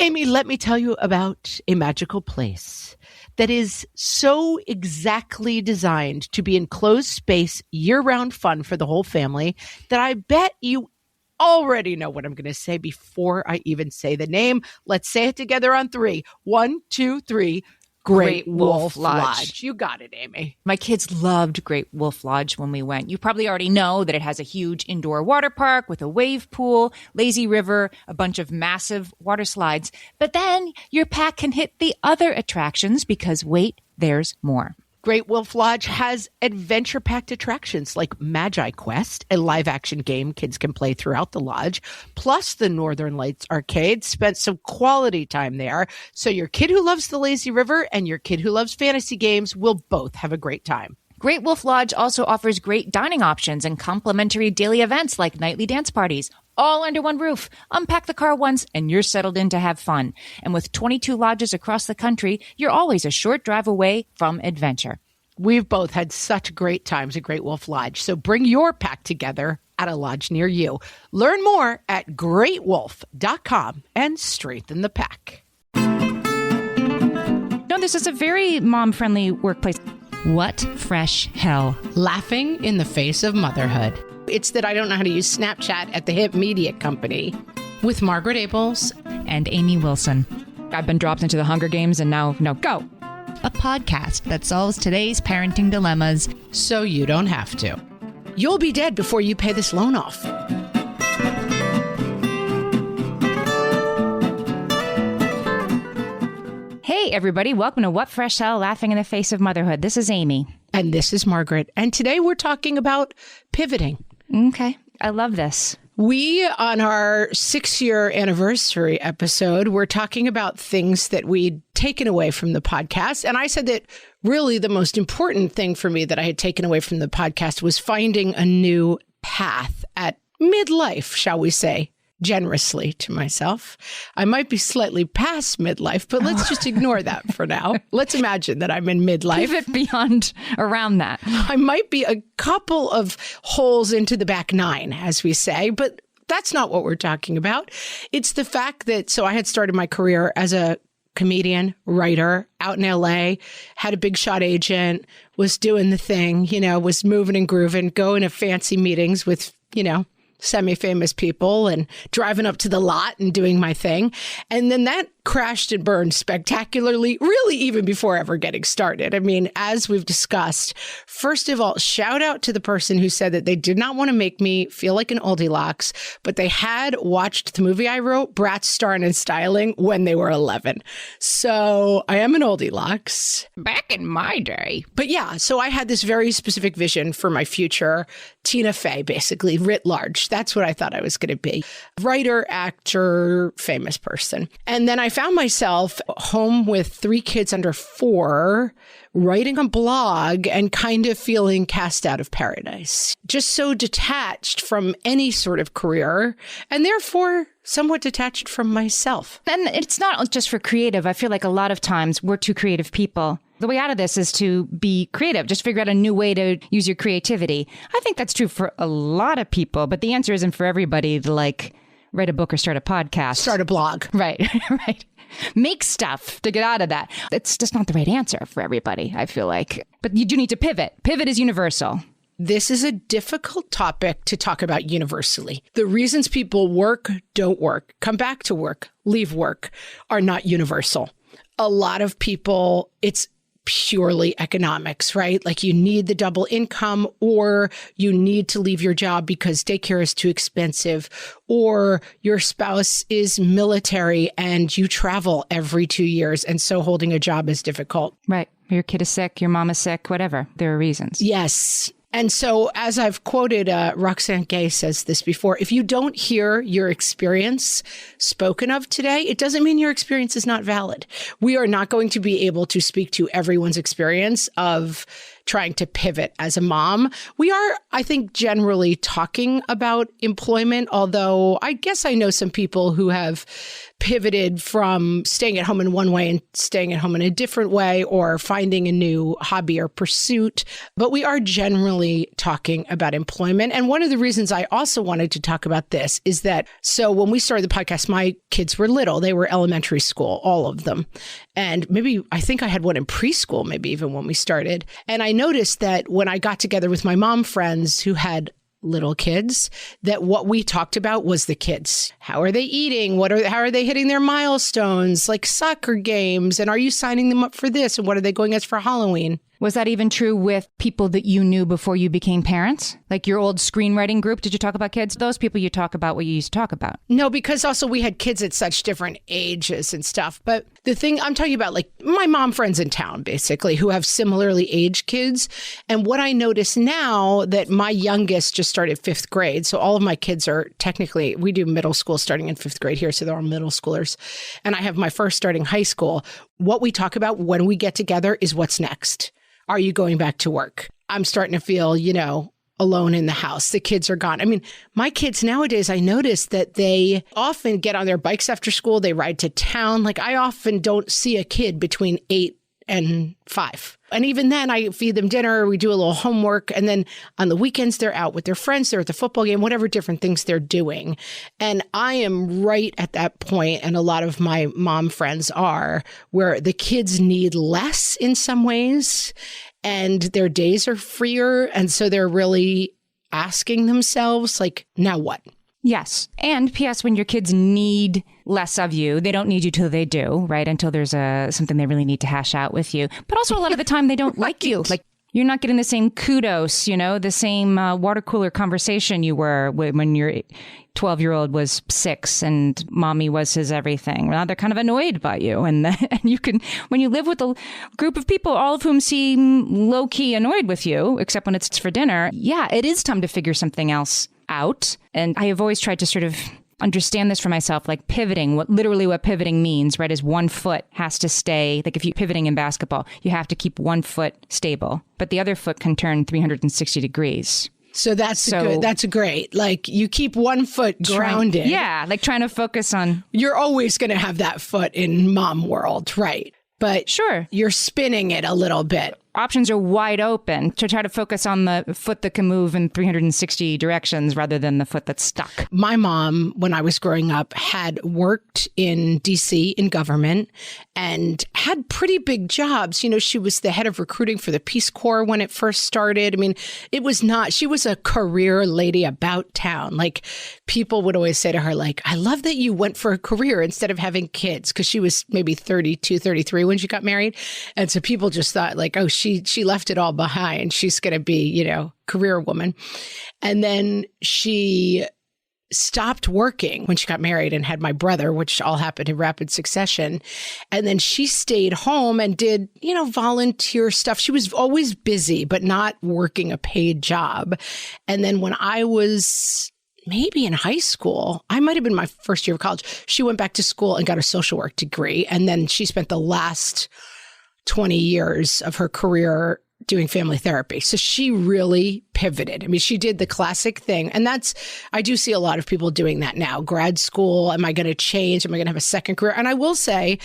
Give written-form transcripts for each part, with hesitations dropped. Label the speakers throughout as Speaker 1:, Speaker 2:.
Speaker 1: Amy, let me tell you about a magical place that is so exactly designed to be enclosed space, year-round fun for the whole family that I bet you already know what I'm going to say before I even say the name. Let's say it together on 3. 1, 2, 3. Great Wolf Lodge. You got it, Amy.
Speaker 2: My kids loved Great Wolf Lodge when we went. You probably already know that it has a huge indoor water park with a wave pool, lazy river, a bunch of massive water slides. But then your pack can hit the other attractions because, wait, there's more.
Speaker 1: Great Wolf Lodge has adventure-packed attractions like Magi Quest, a live-action game kids can play throughout the lodge, plus the Northern Lights Arcade. Spent some quality time there, so your kid who loves the lazy river and your kid who loves fantasy games will both have a great time.
Speaker 2: Great Wolf Lodge also offers great dining options and complimentary daily events like nightly dance parties, all under one roof. Unpack the car once and you're settled in to have fun. And with 22 lodges across the country, you're always a short drive away from adventure.
Speaker 1: We've both had such great times at Great Wolf Lodge, so bring your pack together at a lodge near you. Learn more at greatwolf.com and strengthen the pack.
Speaker 2: No, this is a very mom-friendly workplace. What fresh hell?
Speaker 1: Laughing in the face of motherhood. It's that I don't know how to use Snapchat at the hip media company. With Margaret Abels
Speaker 2: and Amy Wilson. I've been dropped into the Hunger Games and now go.
Speaker 3: A podcast that solves today's parenting dilemmas
Speaker 1: so you don't have to. You'll be dead before you pay this loan off.
Speaker 2: Hey, everybody. Welcome to What Fresh Hell, Laughing in the Face of Motherhood. This is Amy.
Speaker 1: And this is Margaret. And today we're talking about pivoting.
Speaker 2: Okay. I love this.
Speaker 1: We, on our 6-year anniversary episode, we're talking about things that we'd taken away from the podcast. And I said that really the most important thing for me that I had taken away from the podcast was finding a new path at midlife, shall we say, generously to myself. I might be slightly past midlife, but let's just ignore that for now. Let's imagine that I'm in midlife.
Speaker 2: Pivot beyond around that.
Speaker 1: I might be a couple of holes into the back 9, as we say, but that's not what we're talking about. It's the fact that, so I had started my career as a comedian, writer out in LA, had a big shot agent, was doing the thing, was moving and grooving, going to fancy meetings with, semi-famous people and driving up to the lot and doing my thing. And then that crashed and burned spectacularly, really even before ever getting started. I mean, as we've discussed, first of all, shout out to the person who said that they did not want to make me feel like an oldie-locks, but they had watched the movie I wrote, Bratz, Starring and Styling, when they were 11. So I am an oldie-locks.
Speaker 2: Back in my day.
Speaker 1: But yeah, so I had this very specific vision for my future, Tina Fey, basically, writ large. That's what I thought I was going to be. Writer, actor, famous person. And then I found myself home with 3 kids under 4, writing a blog and kind of feeling cast out of paradise. Just so detached from any sort of career and therefore somewhat detached from myself.
Speaker 2: And it's not just for creative. I feel like a lot of times we're too creative people. The way out of this is to be creative. Just figure out a new way to use your creativity. I think that's true for a lot of people, but the answer isn't for everybody to write a book or start a podcast.
Speaker 1: Start a blog.
Speaker 2: Right, right. Make stuff to get out of that. It's just not the right answer for everybody, I feel like. But you do need to pivot. Pivot is universal.
Speaker 1: This is a difficult topic to talk about universally. The reasons people work, don't work, come back to work, leave work, are not universal. A lot of people, it's purely economics, right? Like you need the double income, or you need to leave your job because daycare is too expensive, or your spouse is military and you travel every 2 years. And so holding a job is difficult.
Speaker 2: Right. Your kid is sick, your mom is sick, whatever. There are reasons.
Speaker 1: Yes. And so, as I've quoted, Roxane Gay says this before, if you don't hear your experience spoken of today, it doesn't mean your experience is not valid. We are not going to be able to speak to everyone's experience of trying to pivot as a mom. We are, I think, generally talking about employment, although I guess I know some people who have pivoted from staying at home in one way and staying at home in a different way, or finding a new hobby or pursuit. But we are generally talking about employment. And one of the reasons I also wanted to talk about this is that, so when we started the podcast, my kids were little. They were elementary school, all of them. And maybe, I think I had one in preschool, maybe even when we started. And I noticed that when I got together with my mom friends who had little kids, that what we talked about was the kids. How are they eating? How are they hitting their milestones, like soccer games? And are you signing them up for this? And what are they going as for Halloween?
Speaker 2: Was that even true with people that you knew before you became parents? Like your old screenwriting group, did you talk about kids? Those people you talk about what you used to talk about?
Speaker 1: No, because also we had kids at such different ages and stuff. But the thing I'm talking about, like my mom friends in town, basically, who have similarly aged kids. And what I notice now that my youngest just started 5th grade. So all of my kids are technically, we do middle school starting in 5th grade here. So they're all middle schoolers. And I have my first starting high school. What we talk about when we get together is what's next. Are you going back to work? I'm starting to feel, alone in the house. The kids are gone. I mean, my kids nowadays, I notice that they often get on their bikes after school. They ride to town. Like I often don't see a kid between 8 and 5. And even then I feed them dinner. We do a little homework. And then on the weekends, they're out with their friends. They're at the football game, whatever different things they're doing. And I am right at that point, and a lot of my mom friends are, where the kids need less in some ways and their days are freer. And so they're really asking themselves, like, now what?
Speaker 2: Yes. And P.S., when your kids need less of you, they don't need you till they do, right? Until there's something they really need to hash out with you. But also a lot of the time they don't like you. Like you're not getting the same kudos, the same water cooler conversation you were when your 12-year-old was 6 and mommy was his everything. Now they're kind of annoyed by you. And you can, when you live with a group of people, all of whom seem low-key annoyed with you, except when it's for dinner, yeah, it is time to figure something else out. And I have always tried to sort of understand this for myself, like pivoting, what pivoting means, right, is one foot has to stay. Like if you're pivoting in basketball, you have to keep one foot stable, but the other foot can turn 360 degrees.
Speaker 1: So that's good. That's great. Like you keep one foot grounded.
Speaker 2: Like trying to focus on.
Speaker 1: You're always going to have that foot in mom world, right? But
Speaker 2: sure,
Speaker 1: you're spinning it a little bit.
Speaker 2: Options are wide open to try to focus on the foot that can move in 360 directions rather than the foot that's stuck.
Speaker 1: My mom, when I was growing up, had worked in D.C. in government and had pretty big jobs. She was the head of recruiting for the Peace Corps when it first started. I mean, she was a career lady about town. Like people would always say to her, like, I love that you went for a career instead of having kids, because she was maybe 32, 33 when she got married. And so people just thought like, oh, she left it all behind. She's going to be, career woman. And then she stopped working when she got married and had my brother, which all happened in rapid succession. And then she stayed home and did, volunteer stuff. She was always busy, but not working a paid job. And then when I was maybe in high school, I might have been my first year of college, she went back to school and got a social work degree. And then she spent the last 20 years of her career doing family therapy. So she really pivoted. I mean, she did the classic thing. And I do see a lot of people doing that now. Grad school, am I going to change? Am I going to have a second career? And I will say,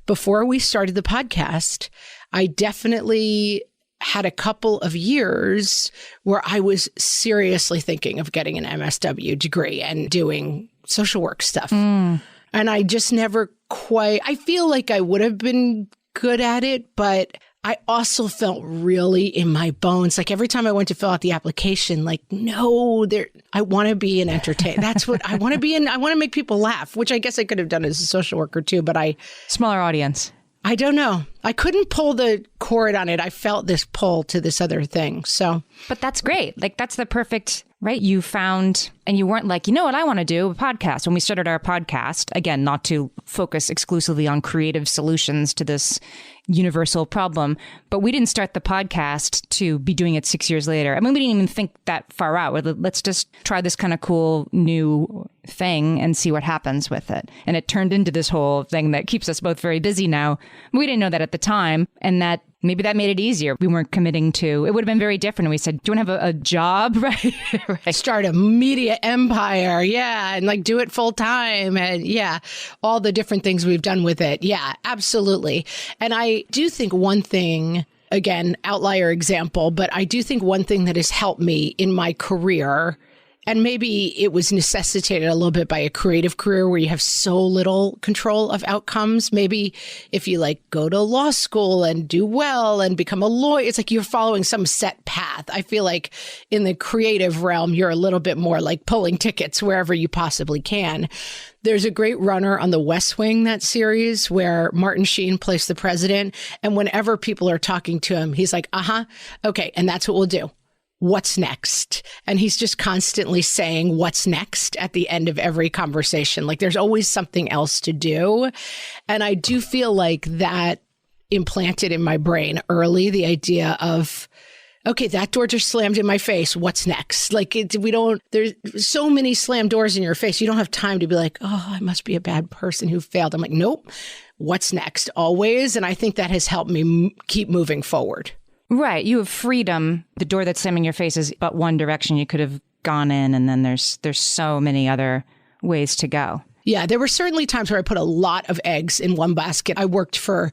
Speaker 1: before we started the podcast, I definitely had a couple of years where I was seriously thinking of getting an MSW degree and doing social work stuff. And I just never I feel like I would have been good at it, but I also felt really in my bones. Like every time I went to fill out the application, like, no, I want to be an entertainer. That's what I want to be. I want to make people laugh, which I guess I could have done as a social worker too, but
Speaker 2: smaller audience.
Speaker 1: I don't know. I couldn't pull the cord on it. I felt this pull to this other thing. So,
Speaker 2: but that's great. Like that's the perfect, right? You found, and you weren't like, you know what I want to do? A podcast. When we started our podcast, again, not to focus exclusively on creative solutions to this universal problem, but we didn't start the podcast to be doing it 6 years later. I mean, we didn't even think that far out. Let's just try this kind of cool new thing and see what happens with it. And it turned into this whole thing that keeps us both very busy now. We didn't know that at the time. And that Maybe that made it easier. We weren't committing to, it would have been very different. We said, do you want to have a job? Right. Right.
Speaker 1: Start a media empire. Yeah. And like do it full time. And yeah, all the different things we've done with it. Yeah, absolutely. And I do think one thing, again, outlier example, but I do think one thing that has helped me in my career, and maybe it was necessitated a little bit by a creative career where you have so little control of outcomes. Maybe if you like go to law school and do well and become a lawyer, it's like you're following some set path. I feel like in the creative realm, you're a little bit more like pulling tickets wherever you possibly can. There's a great runner on the West Wing, that series, where Martin Sheen plays the president. And whenever people are talking to him, he's like, okay, and that's what we'll do. What's next? And he's just constantly saying what's next at the end of every conversation. Like there's always something else to do. And I do feel like that implanted in my brain early, the idea of, okay, that door just slammed in my face. What's next? Like there's so many slammed doors in your face. You don't have time to be like, oh, I must be a bad person who failed. I'm like, nope. What's next? Always. And I think that has helped me keep moving forward.
Speaker 2: Right. You have freedom. The door that's slamming your face is but one direction you could have gone in. And then there's so many other ways to go.
Speaker 1: Yeah, there were certainly times where I put a lot of eggs in one basket. I worked for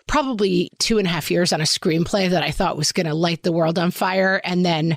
Speaker 1: probably 2.5 years on a screenplay that I thought was going to light the world on fire. And then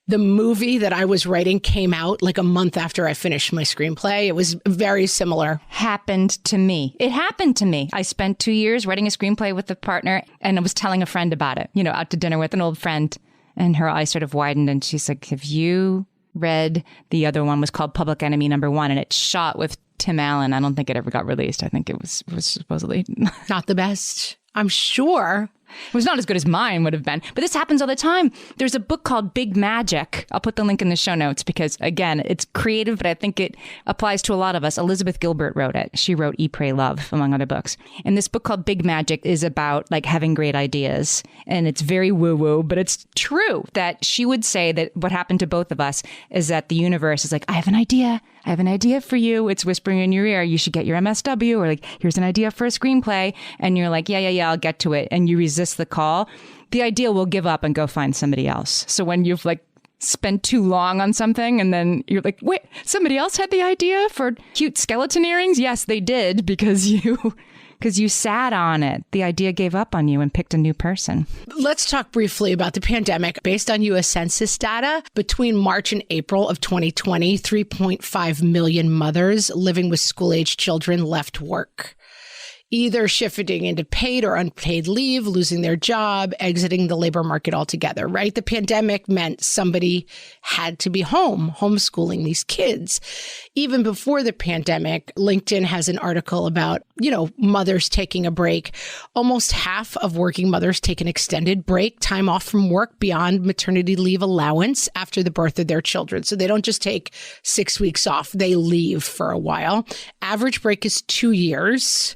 Speaker 1: the movie that I was writing came out like a month after I finished my screenplay. It was very similar.
Speaker 2: Happened to me. It happened to me. I spent 2 years writing a screenplay with a partner, and I was telling a friend about it, out to dinner with an old friend. And her eyes sort of widened, and she's like, have you read the other one? Was called Public Enemy #1, and it's shot with Tim Allen. I don't think it ever got released. I think it was supposedly
Speaker 1: not the best, I'm sure.
Speaker 2: It was not as good as mine would have been. But this happens all the time. There's a book called Big Magic. I'll put the link in the show notes because, again, it's creative, but I think it applies to a lot of us. Elizabeth Gilbert wrote it. She wrote Eat, Pray, Love, among other books. And this book called Big Magic is about like having great ideas. And it's very woo-woo, but it's true that she would say that what happened to both of us is that the universe is like, I have an idea. I have an idea for you. It's whispering in your ear. You should get your MSW, or like, here's an idea for a screenplay. And you're like, yeah, I'll get to it. And you resist the call. The idea will give up and go find somebody else. So when you've like spent too long on something and then you're like, wait, somebody else had the idea for cute skeleton earrings? Yes, they did because you sat on it. The idea gave up on you and picked a new person.
Speaker 1: Let's talk briefly about the pandemic. Based on U.S. Census data, between March and April of 2020, 3.5 million mothers living with school-age children left work, either shifting into paid or unpaid leave, losing their job, exiting the labor market altogether, right? The pandemic meant somebody had to be home, homeschooling these kids. Even before the pandemic, LinkedIn has an article about, mothers taking a break. Almost half of working mothers take an extended break, time off from work beyond maternity leave allowance after the birth of their children. So they don't just take 6 weeks off, they leave for a while. Average break is 2 years.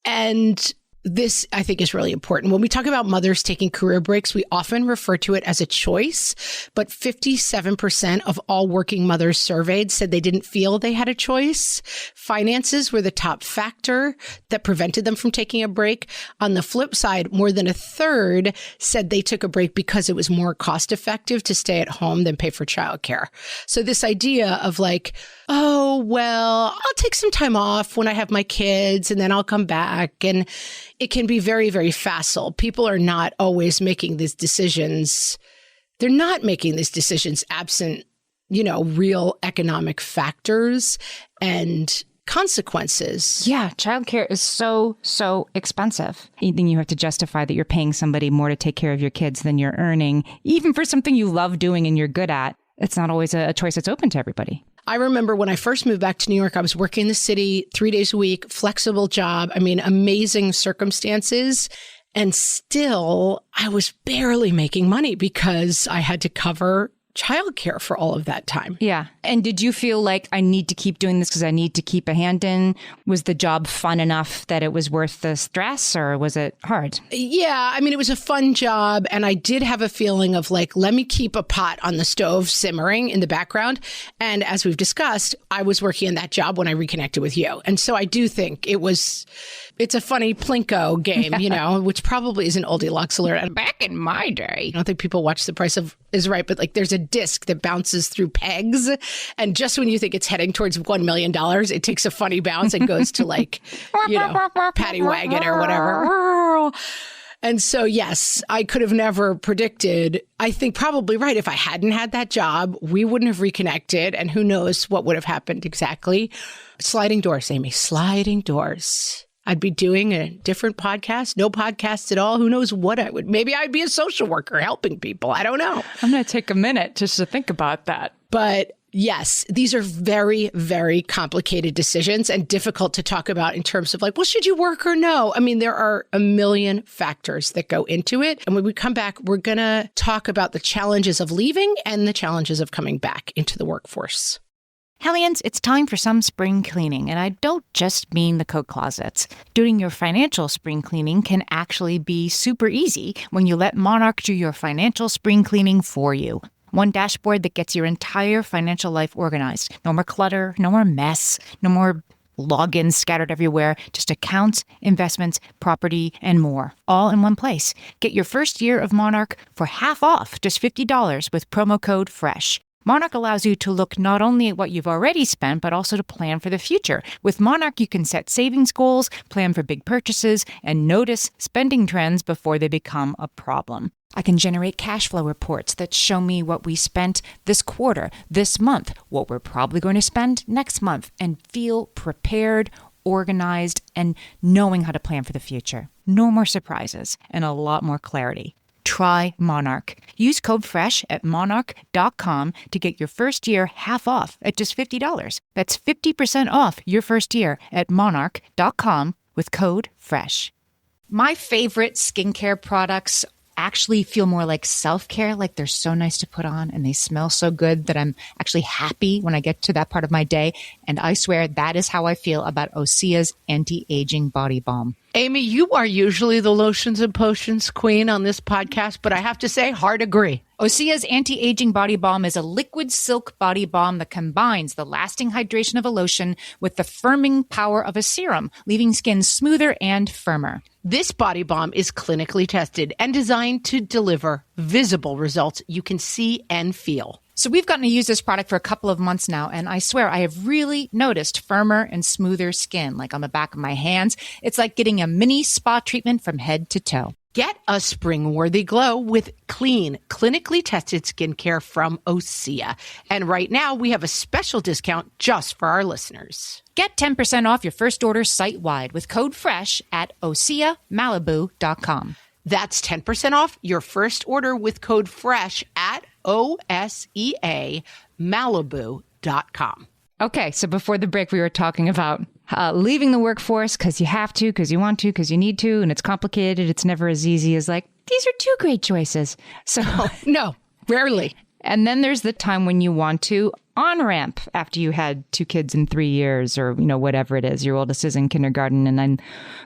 Speaker 1: And this, I think, is really important. When we talk about mothers taking career breaks, we often refer to it as a choice, but 57% of all working mothers surveyed said they didn't feel they had a choice. Finances were the top factor that prevented them from taking a break. On the flip side, more than a third said they took a break because it was more cost effective to stay at home than pay for childcare. So this idea of like, oh, well, I'll take some time off when I have my kids and then I'll come back. And it can be very, very facile. People are not always making these decisions. They're not making these decisions absent, real economic factors and consequences.
Speaker 2: Yeah, childcare is so expensive. Anything you have to justify that you're paying somebody more to take care of your kids than you're earning, even for something you love doing and you're good at, it's not always a choice that's open to everybody.
Speaker 1: I remember when I first moved back to New York, I was working in the city 3 days a week, flexible job. I mean, amazing circumstances. And still, I was barely making money because I had to cover childcare for all of that time.
Speaker 2: Yeah. And did you feel like I need to keep doing this because I need to keep a hand in? Was the job fun enough that it was worth the stress, or was it hard?
Speaker 1: Yeah. I mean, it was a fun job. And I did have a feeling of like, let me keep a pot on the stove simmering in the background. And as we've discussed, I was working in that job when I reconnected with you. And so I do think it's a funny Plinko game, you know, which probably is an oldie Lux alert. And back in my day, I don't think people watch The Price is Right, but like there's a disc that bounces through pegs. And just when you think it's heading towards $1 million, it takes a funny bounce and goes to like, you know, Paddy Wagon or whatever. And so, yes, I could have never predicted. I think probably right. If I hadn't had that job, we wouldn't have reconnected. And who knows what would have happened exactly. Sliding doors, Amy, sliding doors. I'd be doing a different podcast, no podcasts at all. Who knows what I would. Maybe I'd be a social worker helping people. I don't know.
Speaker 2: I'm going to take a minute just to think about that.
Speaker 1: But yes, these are very, very complicated decisions and difficult to talk about in terms of like, well, should you work or no? I mean, there are a million factors that go into it. And when we come back, we're going to talk about the challenges of leaving and the challenges of coming back into the workforce.
Speaker 2: Hellions, it's time for some spring cleaning, and I don't just mean the coat closets. Doing your financial spring cleaning can actually be super easy when you let Monarch do your financial spring cleaning for you. One dashboard that gets your entire financial life organized. No more clutter, no more mess, no more logins scattered everywhere, just accounts, investments, property, and more, all in one place. Get your first year of Monarch for half off, just $50 with promo code FRESH. Monarch allows you to look not only at what you've already spent, but also to plan for the future. With Monarch, you can set savings goals, plan for big purchases, and notice spending trends before they become a problem. I can generate cash flow reports that show me what we spent this quarter, this month, what we're probably going to spend next month, and feel prepared, organized, and knowing how to plan for the future. No more surprises and a lot more clarity. Try Monarch. Use code FRESH at monarch.com to get your first year half off at just $50. That's 50% off your first year at monarch.com with code FRESH. My favorite skincare products actually feel more like self-care, like they're so nice to put on and they smell so good that I'm actually happy when I get to that part of my day. And I swear that is how I feel about Osea's anti-aging body balm.
Speaker 1: Amy, you are usually the lotions and potions queen on this podcast, but I have to say, hard agree.
Speaker 2: Osea's anti-aging body balm is a liquid silk body balm that combines the lasting hydration of a lotion with the firming power of a serum, leaving skin smoother and firmer.
Speaker 1: This body balm is clinically tested and designed to deliver visible results you can see and feel.
Speaker 2: So we've gotten to use this product for a couple of months now, and I swear I have really noticed firmer and smoother skin, like on the back of my hands. It's like getting a mini spa treatment from head to toe.
Speaker 1: Get a spring-worthy glow with clean, clinically tested skincare from Osea. And right now, we have a special discount just for our listeners.
Speaker 2: Get 10% off your first order site-wide with code FRESH at OseaMalibu.com.
Speaker 1: That's 10% off your first order with code FRESH at OSEAMalibu.com.
Speaker 2: Okay, so before the break, we were talking about leaving the workforce because you have to, because you want to, because you need to, and it's complicated. It's never as easy as like, these are two great choices. So
Speaker 1: no, rarely.
Speaker 2: And then there's the time when you want to on-ramp after you had 2 kids in 3 years or, you know, whatever it is. Your oldest is in kindergarten, and I'm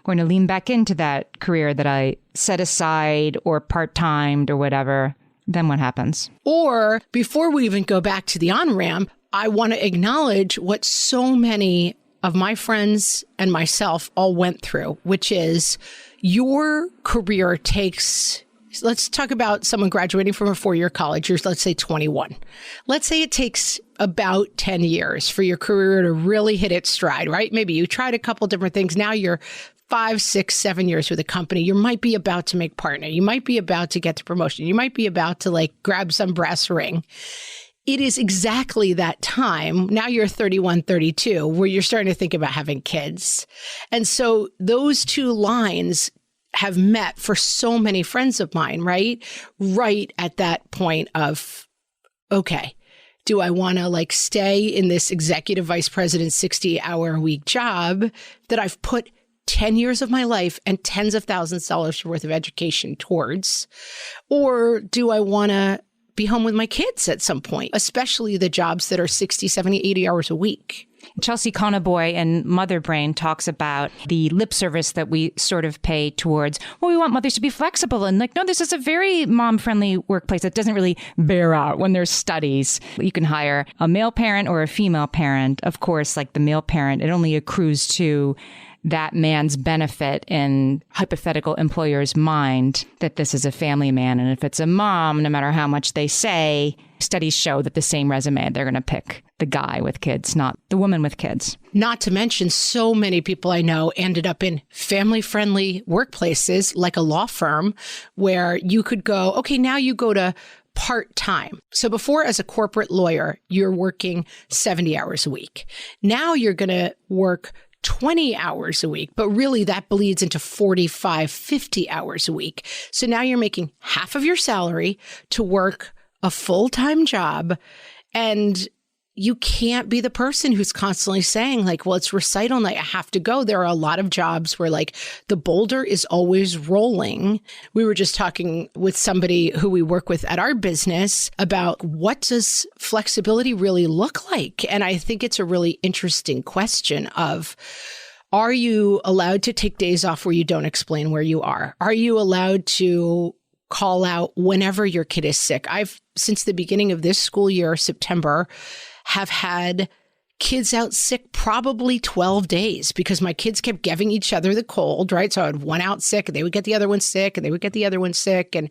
Speaker 2: going to lean back into that career that I set aside or part-timed or whatever. Then what happens?
Speaker 1: Or before we even go back to the on-ramp, I want to acknowledge what so many of my friends and myself all went through, which is your career takes, let's talk about someone graduating from a 4-year college. You're, let's say, 21. Let's say it takes about 10 years for your career to really hit its stride, right? Maybe you tried a couple different things. Now you're 5, 6, 7 years with a company. You might be about to make partner. You might be about to get the promotion. You might be about to like grab some brass ring. It is exactly that time. Now you're 31, 32, where you're starting to think about having kids. And so those two lines have met for so many friends of mine, right? Right at that point of, okay, do I want to like stay in this executive vice president 60-hour-a-week job that I've put 10 years of my life and tens of thousands of dollars worth of education towards? Or do I want to be home with my kids at some point, especially the jobs that are 60, 70, 80 hours a week.
Speaker 2: Chelsea Conaboy in Mother Brain talks about the lip service that we sort of pay towards, well, we want mothers to be flexible. And like, no, this is a very mom-friendly workplace that doesn't really bear out when there's studies. You can hire a male parent or a female parent. Of course, like the male parent, it only accrues to that man's benefit in hypothetical employer's mind that this is a family man. And if it's a mom, no matter how much they say, studies show that the same resume, they're going to pick the guy with kids, not the woman with kids.
Speaker 1: Not to mention, so many people I know ended up in family-friendly workplaces like a law firm where you could go, okay, now you go to part-time. So before, as a corporate lawyer, you're working 70 hours a week. Now you're going to work 20 hours a week, but really that bleeds into 45, 50 hours a week. So now you're making half of your salary to work a full-time job, and you can't be the person who's constantly saying like, well, it's recital night, I have to go. There are a lot of jobs where like the boulder is always rolling. We were just talking with somebody who we work with at our business about what does flexibility really look like? And I think it's a really interesting question of, are you allowed to take days off where you don't explain where you are? Are you allowed to call out whenever your kid is sick? I've, since the beginning of this school year, September, have had kids out sick probably 12 days because my kids kept giving each other the cold, right? So I had one out sick and they would get the other one sick and they would get the other one sick. And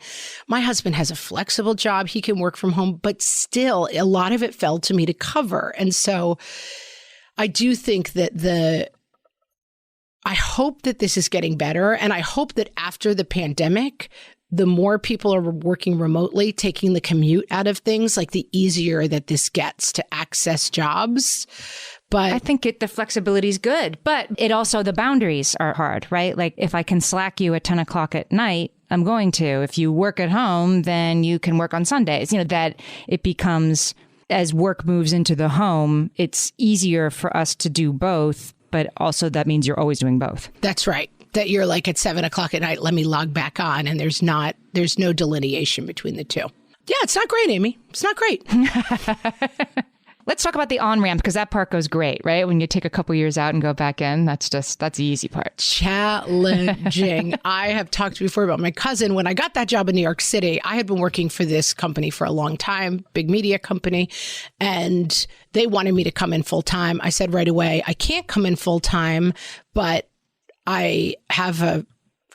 Speaker 1: my husband has a flexible job. He can work from home, but still a lot of it fell to me to cover. And so I do think that I hope that this is getting better. And I hope that after the pandemic, the more people are working remotely, taking the commute out of things, like the easier that this gets to access jobs. But
Speaker 2: I think the flexibility is good, but it also, the boundaries are hard, right? Like if I can slack you at 10 o'clock at night, I'm going to. If you work at home, then you can work on Sundays. You know, that it becomes, as work moves into the home, it's easier for us to do both, but also that means you're always doing both.
Speaker 1: That's right. That you're like at 7 o'clock at night, let me log back on. And there's no delineation between the two. Yeah, it's not great, Amy. It's not great.
Speaker 2: Let's talk about the on-ramp, because that part goes great, right? When you take a couple years out and go back in, that's the easy part.
Speaker 1: Challenging. I have talked before about my cousin. When I got that job in New York City, I had been working for this company for a long time, big media company, and they wanted me to come in full time. I said right away, I can't come in full time, but I have a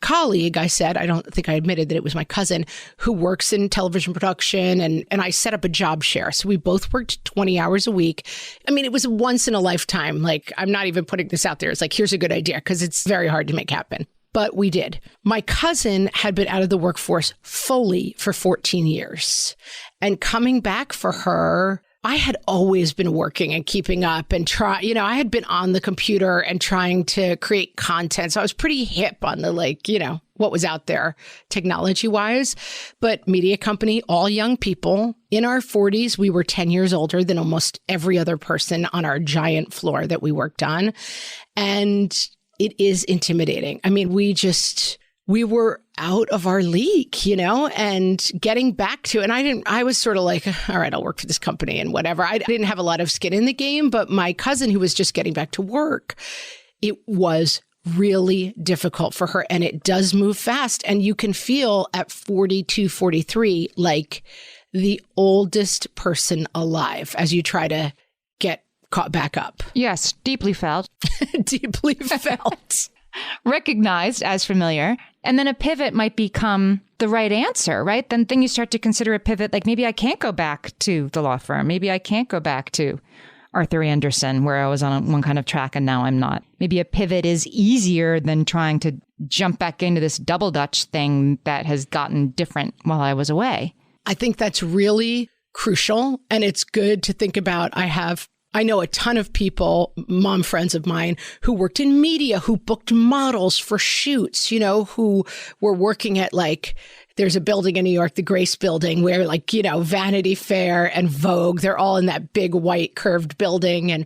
Speaker 1: colleague, I said, I don't think I admitted that it was my cousin, who works in television production, and I set up a job share. So we both worked 20 hours a week. I mean, it was once in a lifetime. Like, I'm not even putting this out there. It's like, here's a good idea, because it's very hard to make happen. But we did. My cousin had been out of the workforce fully for 14 years. And coming back for her, I had always been working and keeping up and I had been on the computer and trying to create content. So I was pretty hip on the what was out there technology wise. But media company, all young people in our 40s. We were 10 years older than almost every other person on our giant floor that we worked on. And it is intimidating. I mean, we were out of our league, and getting back to, and I was sort of like, all right, I'll work for this company and whatever. I didn't have a lot of skin in the game, but my cousin, who was just getting back to work, it was really difficult for her, and it does move fast. And you can feel at 42, 43, like the oldest person alive as you try to get caught back up.
Speaker 2: Yes, deeply felt.
Speaker 1: Deeply felt.
Speaker 2: Recognized as familiar. And then a pivot might become the right answer, right? Then you start to consider a pivot, like maybe I can't go back to the law firm. Maybe I can't go back to Arthur Andersen, where I was on one kind of track and now I'm not. Maybe a pivot is easier than trying to jump back into this double Dutch thing that has gotten different while I was away.
Speaker 1: I think that's really crucial. And it's good to think about. I know a ton of people, mom friends of mine, who worked in media, who booked models for shoots, who were working at there's a building in New York, the Grace Building, where Vanity Fair and Vogue, they're all in that big white curved building. And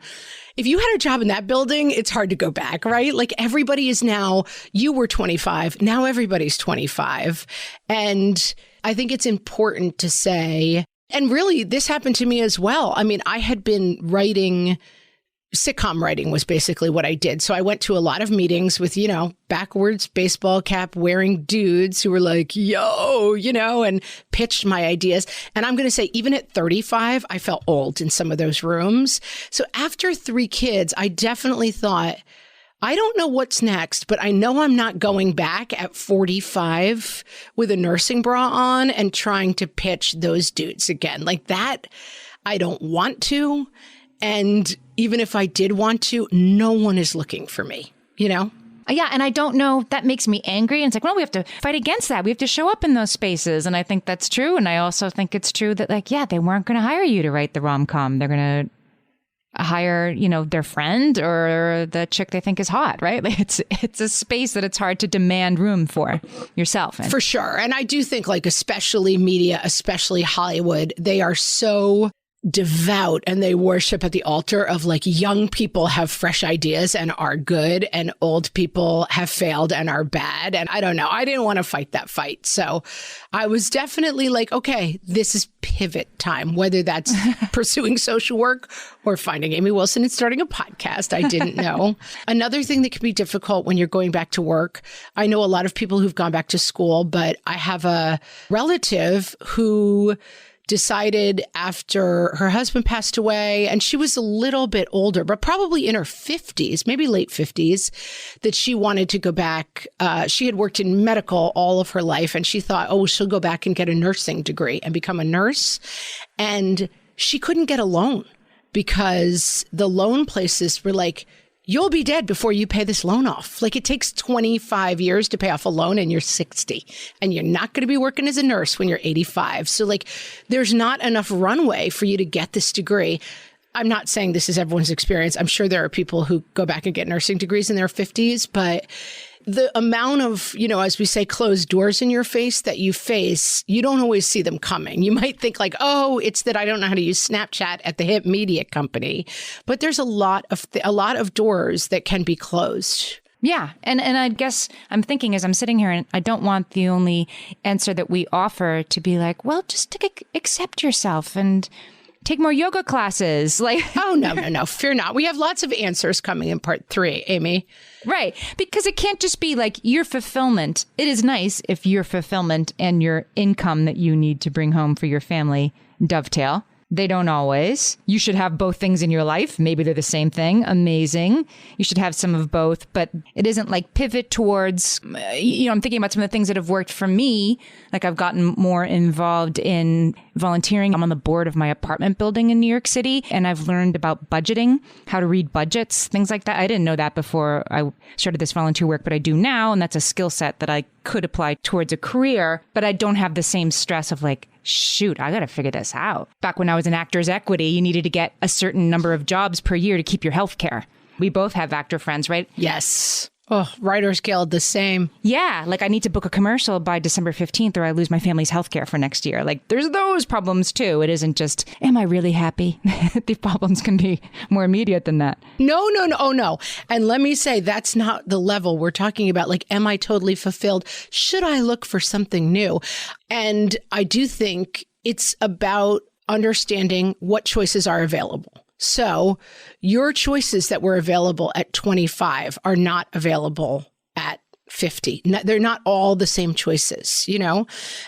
Speaker 1: if you had a job in that building, it's hard to go back, right? Like everybody is now, you were 25, now everybody's 25. And I think it's important to say, And really, this happened to me as well. I mean, I had been writing, sitcom writing was basically what I did. So I went to a lot of meetings with, backwards baseball cap wearing dudes who were like, yo, and pitched my ideas. And I'm going to say, even at 35, I felt old in some of those rooms. So after 3 kids, I definitely thought, I don't know what's next, but I know I'm not going back at 45 with a nursing bra on and trying to pitch those dudes again. Like that, I don't want to. And even if I did want to, no one is looking for me, Yeah,
Speaker 2: and I don't know, that makes me angry. And it's like, well, we have to fight against that. We have to show up in those spaces. And I think that's true. And I also think it's true that they weren't going to hire you to write the rom-com. They're going to hire, their friend or the chick they think is hot, right? Like it's a space that it's hard to demand room for yourself in.
Speaker 1: For sure. And I do think especially media, especially Hollywood, they are so devout and they worship at the altar of young people have fresh ideas and are good and old people have failed and are bad. And I don't know. I didn't want to fight that fight. So I was definitely okay, this is pivot time, whether that's pursuing social work or finding Amy Wilson and starting a podcast. I didn't know. Another thing that can be difficult when you're going back to work. I know a lot of people who've gone back to school, but I have a relative who decided after her husband passed away, and she was a little bit older, but probably in her 50s, maybe late 50s, that she wanted to go back. She had worked in medical all of her life, and she thought, she'll go back and get a nursing degree and become a nurse. And she couldn't get a loan because the loan places were like, you'll be dead before you pay this loan off. It takes 25 years to pay off a loan and you're 60 and you're not going to be working as a nurse when you're 85. So there's not enough runway for you to get this degree. I'm not saying this is everyone's experience. I'm sure there are people who go back and get nursing degrees in their 50s, but the amount of, as we say, closed doors in your face that you face, you don't always see them coming. You might think it's that I don't know how to use Snapchat at the hip media company, but there's a lot of doors that can be closed.
Speaker 2: Yeah. And I guess I'm thinking as I'm sitting here, and I don't want the only answer that we offer to be just accept yourself and take more yoga classes.
Speaker 1: Oh, no, fear not. We have lots of answers coming in part 3, Amy.
Speaker 2: Right. Because it can't just be your fulfillment. It is nice if your fulfillment and your income that you need to bring home for your family dovetail. They don't always. You should have both things in your life. Maybe they're the same thing. Amazing. You should have some of both, but it isn't pivot towards, I'm thinking about some of the things that have worked for me. I've gotten more involved in volunteering. I'm on the board of my apartment building in New York City, and I've learned about budgeting, how to read budgets, things like that. I didn't know that before I started this volunteer work, but I do now. And that's a skill set that I could apply towards a career, but I don't have the same stress of shoot, I got to figure this out. Back when I was in Actors Equity, you needed to get a certain number of jobs per year to keep your health care. We both have actor friends, right?
Speaker 1: Yes. Oh, Writers Guild, the same.
Speaker 2: Yeah. I need to book a commercial by December 15th or I lose my family's health care for next year. There's those problems too. It isn't just, am I really happy? The problems can be more immediate than that.
Speaker 1: No. Oh, no. And let me say, that's not the level we're talking about. Am I totally fulfilled? Should I look for something new? And I do think it's about understanding what choices are available. So your choices that were available at 25 are not available at 50. They're not all the same choices,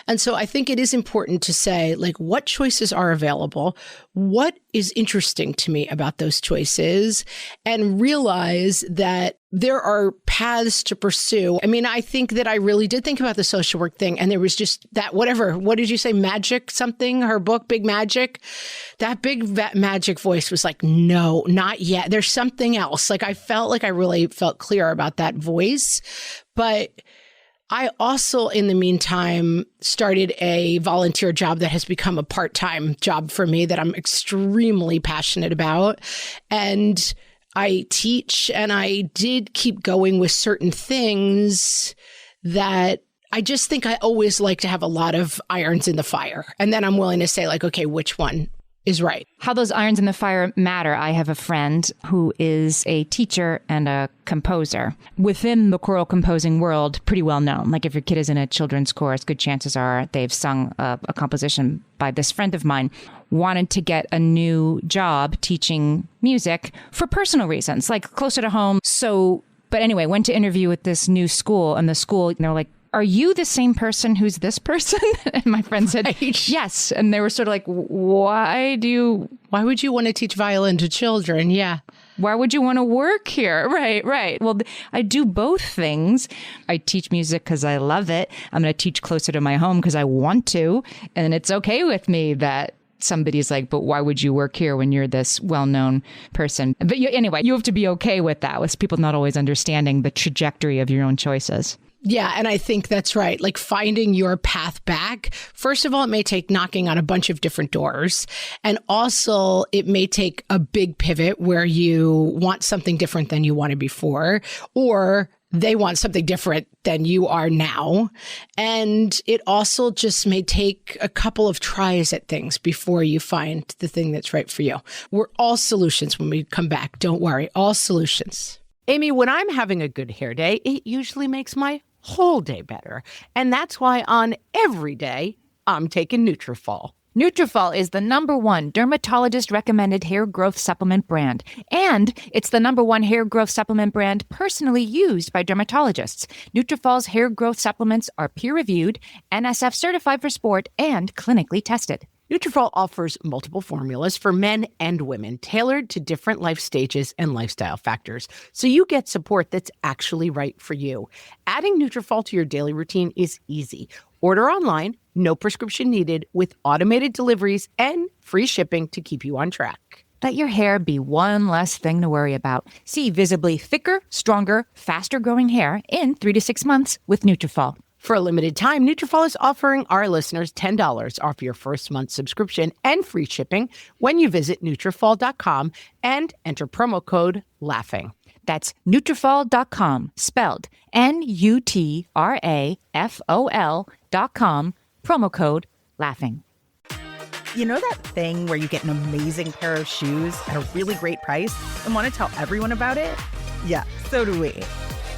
Speaker 1: And so I think it is important to say, what choices are available? What is interesting to me about those choices? And realize that there are paths to pursue. I mean, I think that I really did think about the social work thing. And there was just that, what did you say? Magic something? Her book, Big Magic? That big magic voice was no, not yet. There's something else. I felt I really felt clear about that voice. But I also, in the meantime, started a volunteer job that has become a part-time job for me that I'm extremely passionate about. And I teach, and I did keep going with certain things that I just think I always like to have a lot of irons in the fire. And then I'm willing to say okay, which one is right.
Speaker 2: How those irons in the fire matter. I have a friend who is a teacher and a composer. Within the choral composing world, pretty well known. Like if your kid is in a children's chorus, good chances are they've sung a composition by this friend of mine. Wanted to get a new job teaching music for personal reasons, like closer to home. But anyway, went to interview with this new school, and the school, they're like, are you the same person who's this person? And my friend said, yes. And they were sort of like, why
Speaker 1: would you want to teach violin to children? Yeah.
Speaker 2: Why would you want to work here? Right. Well, I do both things. I teach music because I love it. I'm going to teach closer to my home because I want to. And it's okay with me that somebody's like, but why would you work here when you're this well-known person? But anyway, you have to be okay with that, with people not always understanding the trajectory of your own choices.
Speaker 1: Yeah, and I think that's right. Like finding your path back. First of all, it may take knocking on a bunch of different doors. And also, it may take a big pivot where you want something different than you wanted before, or they want something different than you are now. And it also just may take a couple of tries at things before you find the thing that's right for you. We're all solutions when we come back. Don't worry, all solutions.
Speaker 4: Amy, when I'm having a good hair day, it usually makes my whole day better. And that's why on every day, I'm taking Nutrafol.
Speaker 2: Nutrafol is the #1 dermatologist-recommended hair growth supplement brand. And it's the #1 hair growth supplement brand personally used by dermatologists. Nutrafol's hair growth supplements are peer-reviewed, NSF certified for sport, and clinically tested.
Speaker 4: Nutrafol offers multiple formulas for men and women, tailored to different life stages and lifestyle factors, so you get support that's actually right for you. Adding Nutrafol to your daily routine is easy. Order online, no prescription needed, with automated deliveries and free shipping to keep you on track.
Speaker 2: Let your hair be one less thing to worry about. See visibly thicker, stronger, faster-growing hair in 3 to 6 months with Nutrafol.
Speaker 4: For a limited time, Nutrafol is offering our listeners $10 off your first month subscription and free shipping when you visit Nutrafol.com and enter promo code LAUGHING.
Speaker 2: That's Nutrafol.com, spelled Nutrafol.com, promo code LAUGHING.
Speaker 5: You know that thing where you get an amazing pair of shoes at a really great price and want to tell everyone about it? Yeah, so do we.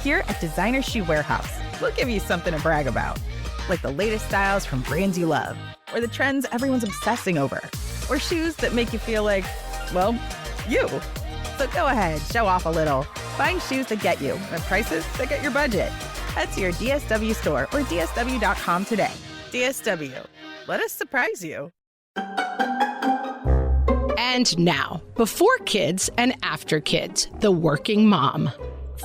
Speaker 5: Here at Designer Shoe Warehouse, we'll give you something to brag about, like the latest styles from brands you love, or the trends everyone's obsessing over, or shoes that make you feel like, well, you. So go ahead, show off a little. Find shoes that get you at prices that get your budget. Head to your DSW store or DSW.com today. DSW, let us surprise you.
Speaker 1: And now, before kids and after kids, the working mom.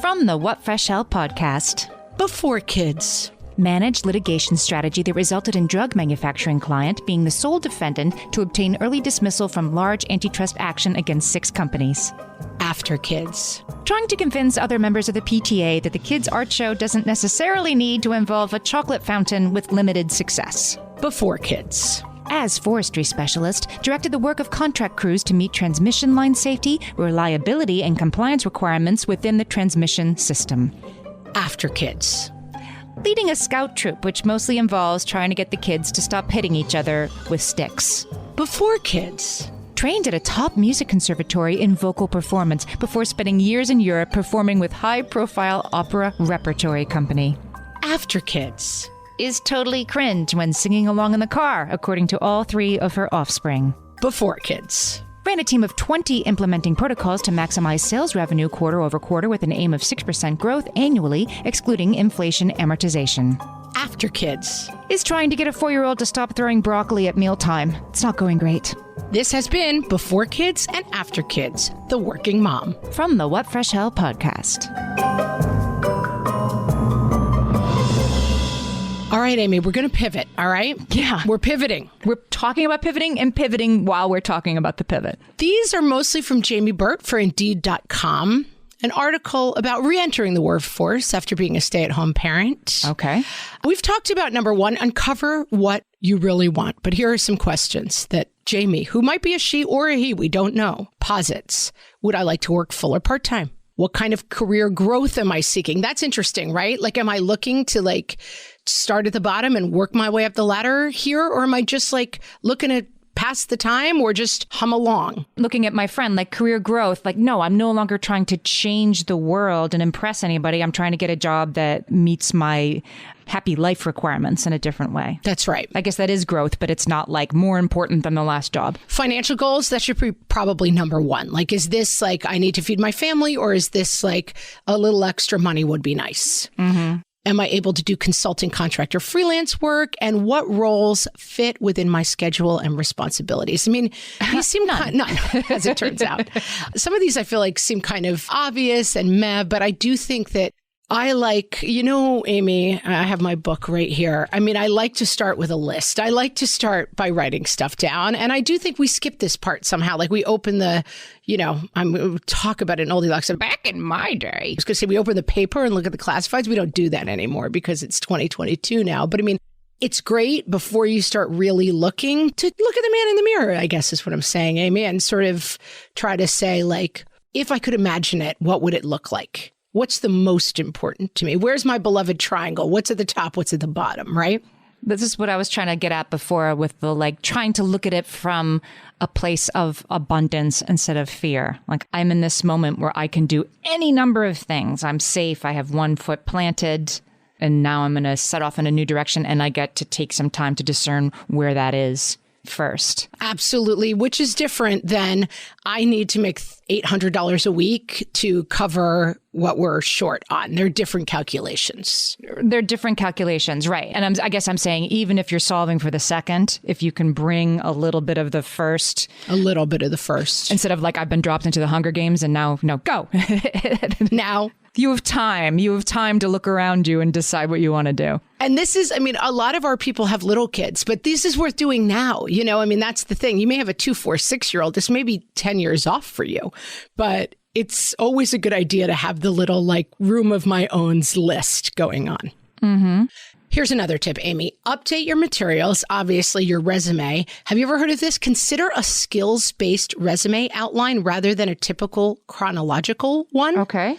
Speaker 2: From the What Fresh Hell podcast.
Speaker 1: Before kids.
Speaker 2: Managed litigation strategy that resulted in drug manufacturing client being the sole defendant to obtain early dismissal from large antitrust action against 6 companies.
Speaker 1: After kids.
Speaker 2: Trying to convince other members of the PTA that the kids' art show doesn't necessarily need to involve a chocolate fountain with limited success.
Speaker 1: Before kids.
Speaker 2: As forestry specialist, directed the work of contract crews to meet transmission line safety, reliability, and compliance requirements within the transmission system.
Speaker 1: After kids.
Speaker 2: Leading a scout troop, which mostly involves trying to get the kids to stop hitting each other with sticks.
Speaker 1: Before kids.
Speaker 2: Trained at a top music conservatory in vocal performance before spending years in Europe performing with high-profile opera repertory company.
Speaker 1: After kids.
Speaker 2: Is totally cringe when singing along in the car, according to all 3 of her offspring.
Speaker 1: Before kids.
Speaker 2: Ran a team of 20 implementing protocols to maximize sales revenue quarter over quarter with an aim of 6% growth annually, excluding inflation amortization.
Speaker 1: After kids.
Speaker 2: Is trying to get a 4-year-old to stop throwing broccoli at mealtime. It's not going great.
Speaker 1: This has been Before Kids and After Kids, the working mom.
Speaker 2: From the What Fresh Hell podcast.
Speaker 1: All right, Amy, we're going to pivot, all right?
Speaker 2: Yeah.
Speaker 1: We're pivoting.
Speaker 2: We're talking about pivoting and pivoting while we're talking about the pivot.
Speaker 1: These are mostly from Jamie Burt for Indeed.com, an article about reentering the workforce after being a stay-at-home parent.
Speaker 2: Okay.
Speaker 1: We've talked about, number 1, uncover what you really want. But here are some questions that Jamie, who might be a she or a he, we don't know, posits. Would I like to work full or part-time? What kind of career growth am I seeking? That's interesting, right? Like, am I looking to start at the bottom and work my way up the ladder here? Or am I just looking to pass the time or just hum along?
Speaker 2: Looking at my friend, like career growth, like, no, I'm no longer trying to change the world and impress anybody. I'm trying to get a job that meets my happy life requirements in a different way.
Speaker 1: That's right.
Speaker 2: I guess that is growth, but it's not like more important than the last job.
Speaker 1: Financial goals, that should be probably number one. Like, is this like I need to feed my family, or is this like a little extra money would be nice? Mm-hmm. Am I able to do consulting, contractor, freelance work? And what roles fit within my schedule and responsibilities? I mean, these seem none, as it turns out. Some of these I feel like seem kind of obvious and meh, but I do think that I like, Amy, I have my book right here. I mean, I like to start with a list. I like to start by writing stuff down. And I do think we skip this part somehow. Like we open the, I'm going to talk about it in Oldilocks. Back in my day, I was going to say we open the paper and look at the classifieds. We don't do that anymore because it's 2022 now. But I mean, it's great before you start really looking to look at the man in the mirror, I guess is what I'm saying, Amy, and sort of try to say, like, if I could imagine it, what would it look like? What's the most important to me? Where's my beloved triangle? What's at the top? What's at the bottom, right?
Speaker 2: This is what I was trying to get at before with the like trying to look at it from a place of abundance instead of fear. Like I'm in this moment where I can do any number of things. I'm safe. I have one foot planted and now I'm going to set off in a new direction and I get to take some time to discern where that is first.
Speaker 1: Absolutely, which is different than I need to make $800 a week to cover what we're short on. They're different calculations.
Speaker 2: They're different calculations, right. And I guess I'm saying even if you're solving for the second, if you can bring a little bit of the first.
Speaker 1: A little bit of the first.
Speaker 2: Instead of like I've been dropped into the Hunger Games and now, no, go.
Speaker 1: Now.
Speaker 2: You have time. You have time to look around you and decide what you want to do.
Speaker 1: And this is, I mean, a lot of our people have little kids, but this is worth doing now. I mean, that's the thing. You may have a 2, 4, 6-year-old. This may be 10 years off for you, but it's always a good idea to have the little like room of my own's list going on. Mm-hmm. Here's another tip, Amy. Update your materials, obviously your resume. Have you ever heard of this? Consider a skills-based resume outline rather than a typical chronological one.
Speaker 2: Okay.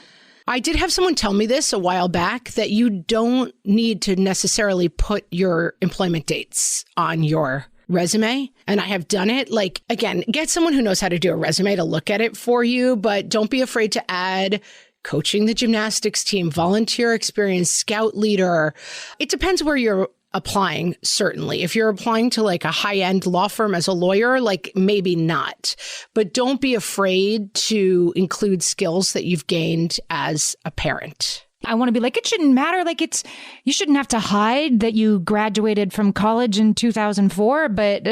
Speaker 1: I did have someone tell me this a while back that you don't need to necessarily put your employment dates on your resume. And I have done it. Like, again, get someone who knows how to do a resume to look at it for you, but don't be afraid to add coaching the gymnastics team, volunteer experience, scout leader. It depends where you're applying, certainly. If you're applying to like a high-end law firm as a lawyer, like maybe not. But don't be afraid to include skills that you've gained as a parent.
Speaker 2: I want to be like, it shouldn't matter. Like you shouldn't have to hide that you graduated from college in 2004, but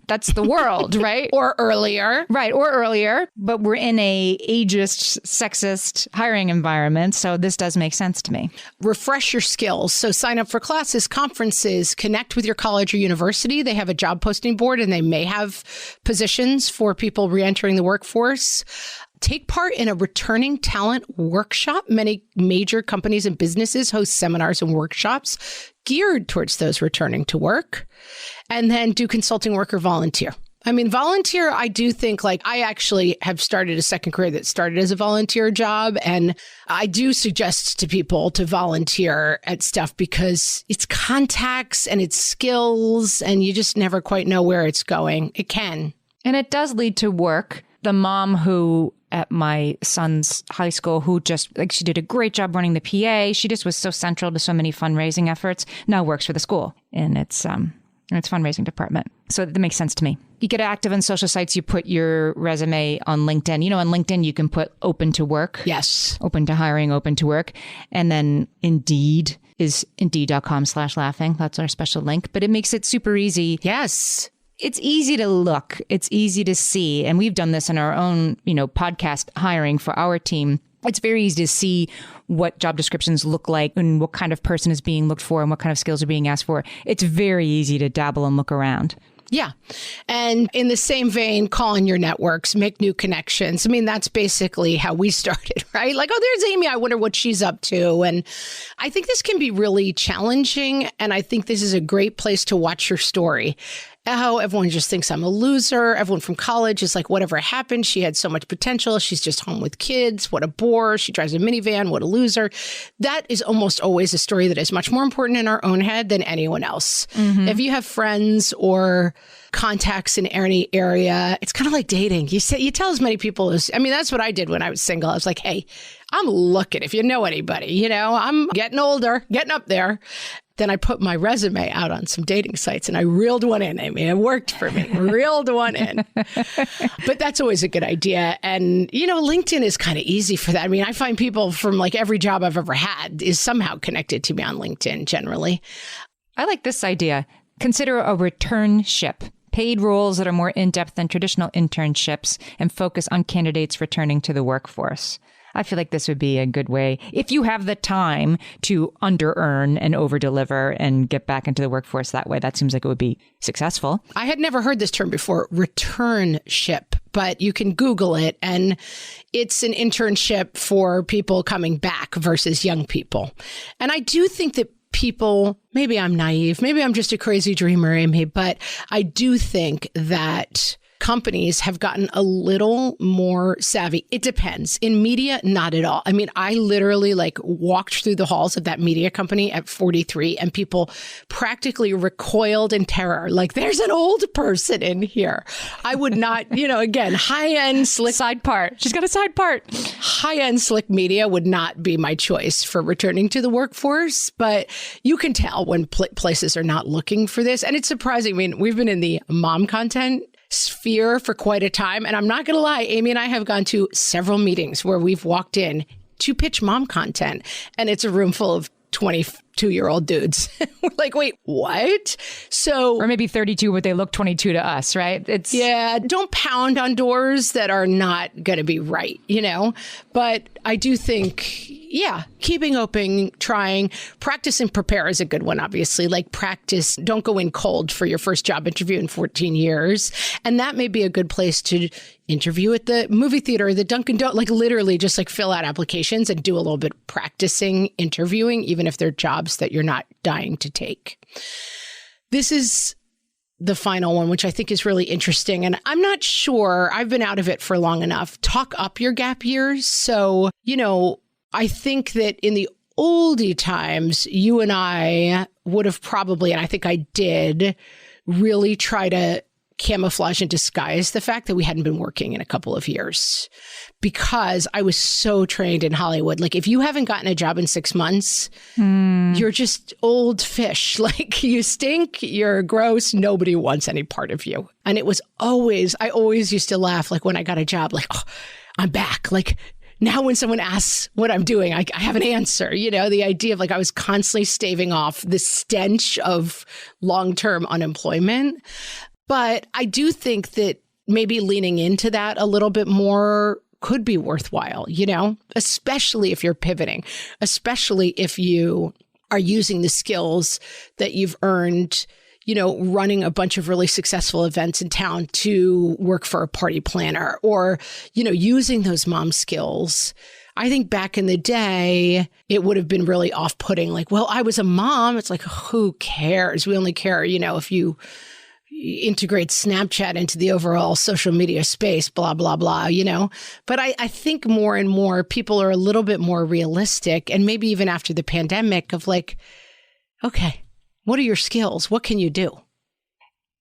Speaker 2: that's the world, right?
Speaker 1: Or earlier.
Speaker 2: Right. Or earlier. But we're in a ageist, sexist hiring environment. So this does make sense to me.
Speaker 1: Refresh your skills. So sign up for classes, conferences, connect with your college or university. They have a job posting board and they may have positions for people reentering the workforce. Take part in a returning talent workshop. Many major companies and businesses host seminars and workshops geared towards those returning to work. And then do consulting work or volunteer. I mean, volunteer, I do think like I actually have started a second career that started as a volunteer job. And I do suggest to people to volunteer at stuff because it's contacts and it's skills and you just never quite know where it's going. It can.
Speaker 2: And it does lead to work. The mom who at my son's high school who just like she did a great job running the PA. She just was so central to so many fundraising efforts. Now works for the school in its fundraising department. So that makes sense to me. You get active on social sites. You put your resume on LinkedIn. On LinkedIn, you can put open to work.
Speaker 1: Yes.
Speaker 2: Open to hiring, open to work. And then Indeed is indeed.com/laughing. That's our special link, but it makes it super easy.
Speaker 1: Yes.
Speaker 2: It's easy to look. It's easy to see. And we've done this in our own, podcast hiring for our team. It's very easy to see what job descriptions look like and what kind of person is being looked for and what kind of skills are being asked for. It's very easy to dabble and look around.
Speaker 1: Yeah. And in the same vein, call on your networks, make new connections. I mean, that's basically how we started, right? Like, oh, there's Amy. I wonder what she's up to. And I think this can be really challenging. And I think this is a great place to watch your story. oh, everyone just thinks I'm a loser. Everyone from college is like, whatever happened, she had so much potential. She's just home with kids. What a bore. She drives a minivan. What a loser. That is almost always a story that is much more important in our own head than anyone else. If you have friends or contacts in any area, it's kind of like dating. You tell as many people as, I mean, that's what I did when I was single. I was like, hey, I'm looking if you know anybody, I'm getting older, getting up there. Then I put my resume out on some dating sites and I reeled one in, Amy. It worked for me. Reeled one in. But that's always a good idea. And, LinkedIn is kind of easy for that. I mean, I find people from like every job I've ever had is somehow connected to me on LinkedIn generally.
Speaker 2: I like this idea. Consider a returnship. Paid roles that are more in-depth than traditional internships and focus on candidates returning to the workforce. I feel like this would be a good way, if you have the time to under-earn and over-deliver and get back into the workforce that way. That seems like it would be successful.
Speaker 1: I had never heard this term before, returnship, but you can Google it. And it's an internship for people coming back versus young people. And I do think that people, maybe I'm naive, maybe I'm just a crazy dreamer, Amy, but I do think that companies have gotten a little more savvy. It depends. In media, not at all. I mean, I literally walked through the halls of that media company at 43 and people practically recoiled in terror. Like, there's an old person in here. I would not, again, high-end slick.
Speaker 2: Side part. She's got a side part.
Speaker 1: High-end slick media would not be my choice for returning to the workforce, but you can tell when places are not looking for this. And it's surprising. I mean, we've been in the mom content sphere for quite a time. And I'm not going to lie, Amy and I have gone to several meetings where we've walked in to pitch mom content. And it's a room full of 22-year-old dudes. We're like, wait, what?
Speaker 2: Or maybe 32, but they look 22 to us, right?
Speaker 1: Yeah, don't pound on doors that are not going to be right, But I do think, keeping open, trying, practice and prepare is a good one, obviously. Practice, don't go in cold for your first job interview in 14 years. And that may be a good place to interview at the movie theater or the Dunkin' Donuts, literally just fill out applications and do a little bit of practicing interviewing, even if they're jobs that you're not dying to take. This is the final one, which I think is really interesting. And I'm not sure, I've been out of it for long enough. Talk up your gap years. So, I think that in the oldie times, you and I would have probably, and I think I did, really try to camouflage and disguise the fact that we hadn't been working in a couple of years, because I was so trained in Hollywood. If you haven't gotten a job in 6 months, you're just old fish. You stink, you're gross, nobody wants any part of you. And it was I always used to laugh when I got a job, oh, I'm back. Now when someone asks what I'm doing, I have an answer. The idea of I was constantly staving off the stench of long-term unemployment. But I do think that maybe leaning into that a little bit more could be worthwhile, especially if you're pivoting, especially if you are using the skills that you've earned, running a bunch of really successful events in town to work for a party planner, or, using those mom skills. I think back in the day, it would have been really off-putting. Well, I was a mom. It's who cares? We only care, if you integrate Snapchat into the overall social media space, blah, blah, blah, But I think more and more people are a little bit more realistic, and maybe even after the pandemic of okay, what are your skills? What can you do?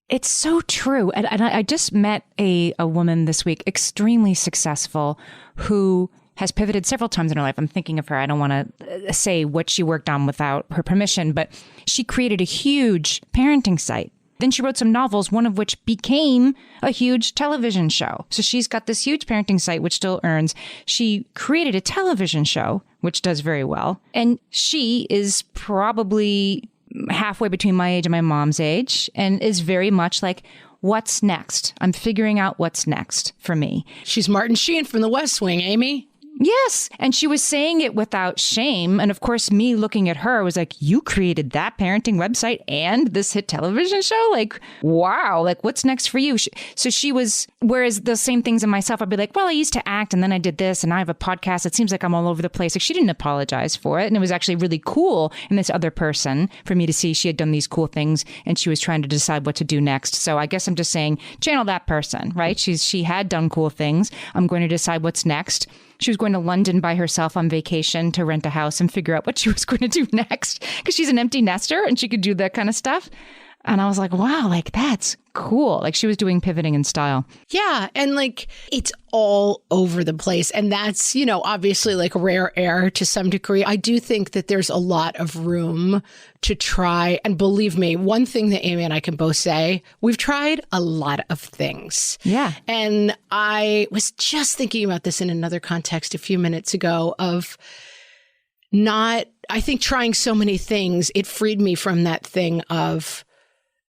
Speaker 2: It's so true. And I just met a woman this week, extremely successful, who has pivoted several times in her life. I'm thinking of her. I don't want to say what she worked on without her permission, but she created a huge parenting site. Then she wrote some novels, one of which became a huge television show. So she's got this huge parenting site, which still earns. She created a television show, which does very well. And she is probably halfway between my age and my mom's age, and is very much what's next? I'm figuring out what's next for me.
Speaker 1: She's Martin Sheen from The West Wing, Amy.
Speaker 2: Yes. And she was saying it without shame. And of course, me looking at her was like, you created that parenting website and this hit television show? Like, wow. Like, what's next for you? So she was, whereas the same things in myself, I'd be like, well, I used to act and then I did this and I have a podcast. It seems like I'm all over the place. Like, she didn't apologize for it. And it was actually really cool in this other person for me to see she had done these cool things and she was trying to decide what to do next. So I guess I'm just saying, channel that person, right? She had done cool things. I'm going to decide what's next. She was going to London by herself on vacation to rent a house and figure out what she was going to do next because she's an empty nester and she could do that kind of stuff. And I was like, wow, like that's cool. Like she was doing pivoting in style.
Speaker 1: Yeah. And like it's all over the place. And that's, you know, obviously like rare air to some degree. I do think that there's a lot of room to try. And believe me, one thing that Amy and I can both say, we've tried a lot of things.
Speaker 2: Yeah.
Speaker 1: And I was just thinking about this in another context a few minutes ago of not, I think trying so many things, it freed me from that thing of,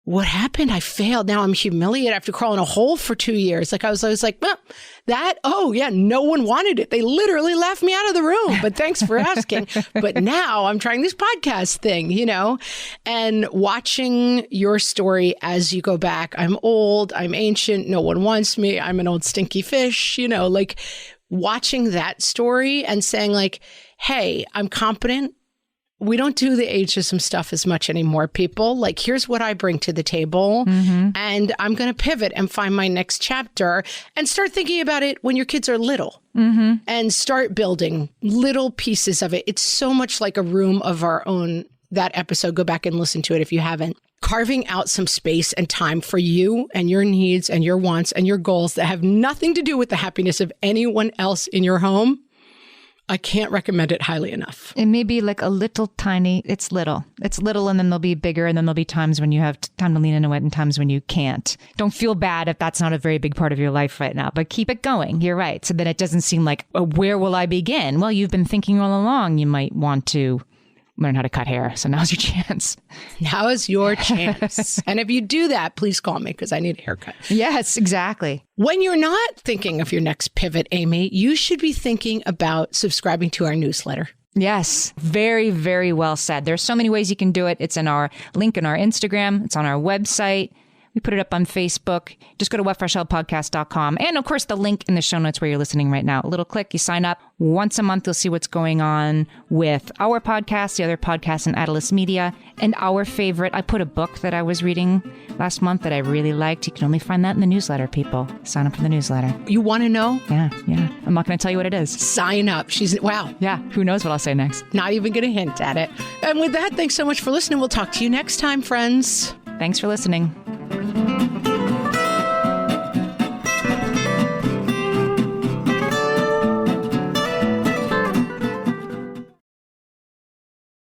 Speaker 1: what happened? I failed. Now I'm humiliated. I have to crawl in a hole for 2 years. Like I was like, well, oh yeah, no one wanted it. They literally laughed me out of the room, but thanks for asking. But now I'm trying this podcast thing, you know, and watching your story as you go back. I'm old, I'm ancient. No one wants me. I'm an old stinky fish, you know, like watching that story and saying like, hey, I'm competent. We don't do the ageism stuff as much anymore, people. Like, here's what I bring to the table. And I'm going to pivot and find my next chapter and start thinking about it when your kids are little and start building little pieces of it. It's so much like a room of our own. That episode, go back and listen to it if you haven't. Carving out some space and time for you and your needs and your wants and your goals that have nothing to do with the happiness of anyone else in your home. I can't recommend it highly enough.
Speaker 2: It may be like a little tiny, it's little and then they'll be bigger and then there'll be times when you have time to lean into it and times when you can't. Don't feel bad if that's not a very big part of your life right now, but keep it going. You're right. So that it doesn't seem like, oh, where will I begin? Well, you've been thinking all along you might want to learn how to cut hair. So now's your chance.
Speaker 1: Now is your chance. And if you do that, please call me because I need a haircut.
Speaker 2: Yes, exactly.
Speaker 1: When you're not thinking of your next pivot, Amy, you should be thinking about subscribing to our newsletter.
Speaker 2: Yes. Very, very well said. There's so many ways you can do it. It's in our link in our Instagram. It's on our website. We put it up on Facebook. Just go to whatfreshhellpodcast.com. And of course, the link in the show notes where you're listening right now. A little click, you sign up. Once a month, you'll see what's going on with our podcast, the other podcasts in Atlas Media, and our favorite. I put a book that I was reading last month that I really liked. You can only find that in the newsletter, people. Sign up for the newsletter.
Speaker 1: You want to know?
Speaker 2: Yeah. I'm not going to tell you what it is.
Speaker 1: Sign up. Wow.
Speaker 2: Yeah. Who knows what I'll say next?
Speaker 1: Not even going to hint at it. And with that, thanks so much for listening. We'll talk to you next time, friends.
Speaker 2: Thanks for listening.